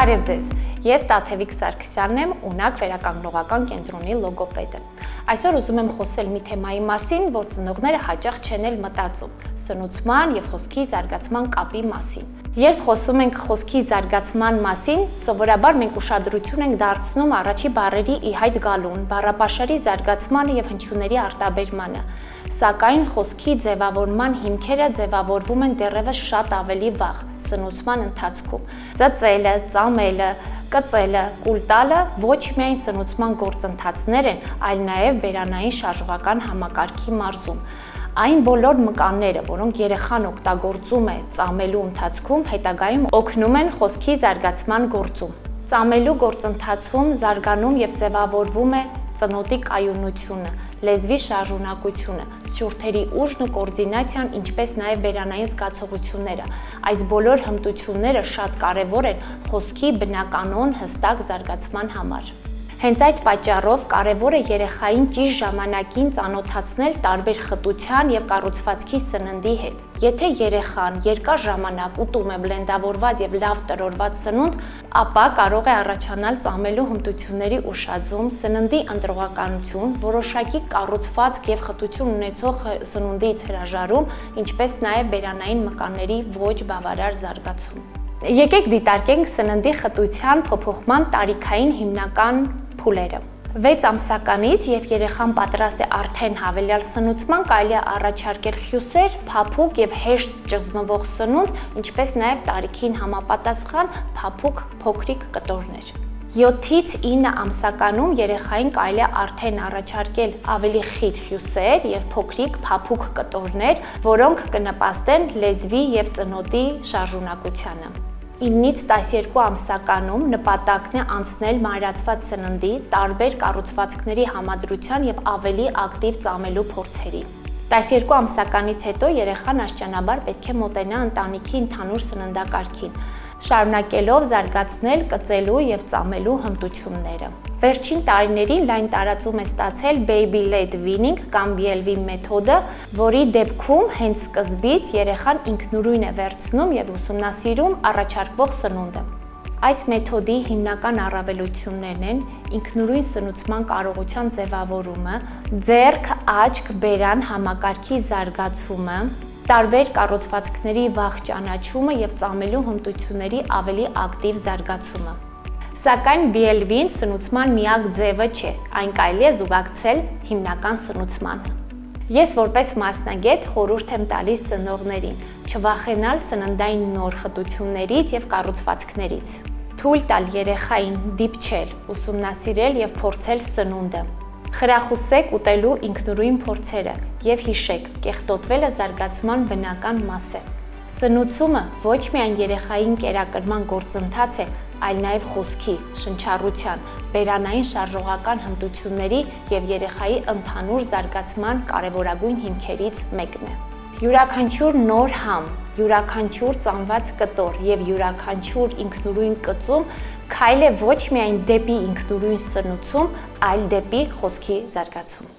Բարև ձեզ, ես Տաթևիկ Սարգսյանն եմ, ունակ վերականգնողական կենտրոնի լոգոպեդը։ Այսօր ուզում եմ խոսել մի թեմայի մասին, որ ծնողները հաճախ չեն էլ մտածում՝ սնուցման եւ խոսքի զարգացման կապի մասին։ Երբ խոսում ենք խոսքի զարգացման մասին, սովորաբար մենք ուշադրություն ենք դարձնում առաջի բառերի ի հայտ գալուն, բառապաշարի զարգացմանը եւ հնչյունների արտաբերմանը։ Սակայն խոսքի ձևավորման հիմքերը ձևավորվում են դեռևս շատ ավելի վաղ, սնուցման ընթացքում։ Ծծելը, ծամելը, կծելը, կուլ տալը ոչ միայն սնուցման գործընթացներ են, այլ նաև բերանային շարժողական համակարգի մարզում։ Այն բոլոր մկանները, որոնք երեխան օգտագործում է ծամելու ընթացքում, հետագայում օգնում են խոսքի զարգացման գործում։ Ծամելու գործընթացում զարգանում եւ ձևավորվում է ծնոտի կայունությունը, լեզվի շարժունակությունը, սյուրթերի ուժն ու կոորդինացիան, ինչպես նաև բերանային զգացողությունները։ Այս բոլոր հմտությունները շատ կարևոր են խոսքի բնականon հստակ զարգացման համար։ Հենց այդ պատճառով կարևոր է երեխային ճիշտ ժամանակին ծանոթացնել տարբեր խտության եւ կառուցվածքի սննդի հետ։ Եթե երեխան երկար ժամանակ ուտում է բլենդավորված եւ լավ տրորված սնունդ, ապա կարող է առաջանալ ծամելու հմտությունների ուշաձում, սննդի ընտրողականություն, որոշակի կառուցվածք եւ խտություն ունեցող սնունդից հրաժարում, ինչպես նաեւ բերանային մկանների ոչ բավարար զարգացում։ Եկեք դիտարկենք սննդի խտության փոփոխման տարիքային հիմնական փուլերը։ 6 ամսականից, երբ երեխան պատրաստ է արդեն հավելյալ սնուցման, կարելի է առաջարկել հյուսեր, փափուկ եւ հեշտ ճզմվող սնունդ, ինչպես նաեւ տարիքին համապատասխան փափուկ փոքրիկ կտորներ։ 7-ից 9 ամսականում երեխային կարելի է արդեն առաջարկել ավելի խիտ հյուսեր եւ փոքրիկ փափուկ կտորներ, որոնք կնպաստեն լեզվի եւ ծնոտի շարժունակությանը։ 9-ից 12 ամսականում նպատակն է անցնել մանրացված սննդի, տարբեր կառուցվածքների համադրության եւ ավելի ակտիվ ծամելու փորձերի։ 12 ամսականից հետո երեխան աստիճանաբար պետք է մոտենա ընտանիքի ընդհանուր սննդակարգին, շարունակելով զարգացնել կծելու եւ ծամելու հմտությունները։ Վերջին տարիներին լայն տարածում է ստացել baby-led weaning կամ BLW մեթոդը, որի դեպքում հենց սկզբից երեխան ինքնուրույն է վերցնում եւ ուսումնասիրում առաջարկվող սնունդը։ Այս մեթոդի հիմնական առավելություններն են ինքնուրույն սնուցման կարողության ձևավորումը, ձեռք, աչք, բերան համակարգի զարգացումը, տարբեր կառուցվածքների վաղ ճանաչումը եւ ծամելու հմտությունների ավելի ակտիվ զարգացումը։ Սակայն BLW-ն սնուցման միակ ձևը չէ, այն կարելի է զուգակցել հիմնական սնուցմանը։ Ես որպես մասնագետ խորհուրդ եմ տալիս ծնողներին չվախենալ սննդային նոր խտություններից եւ կառուցվածքներից։ Թույլ տալ երեխային դիպչել, ուսումնասիրել եւ փորձել սնունդը։ Խրախուսեք ուտելու ինքնուրույն փորձերը եւ հիշեք, կեղտոտվելը զարգացման բնական մաս է։ Սնուցումը ոչ միայն երեխային կերակրման գործընթաց է, այլ նաև խոսքի, շնչառության, բերանային շարժողական հմտությունների եւ երեխայի ընդհանուր զարգացման կարևորագույն հիմքերից մեկն է։ Յուրաքանչյուր նոր համ, յուրաքանչյուր ծամված կտոր եւ յուրաքանչյուր ինքնուրույն կծում քայլ է ոչ միայն դեպի ինքնուրույն սնուցում, այլ դեպի խոսքի զարգացում։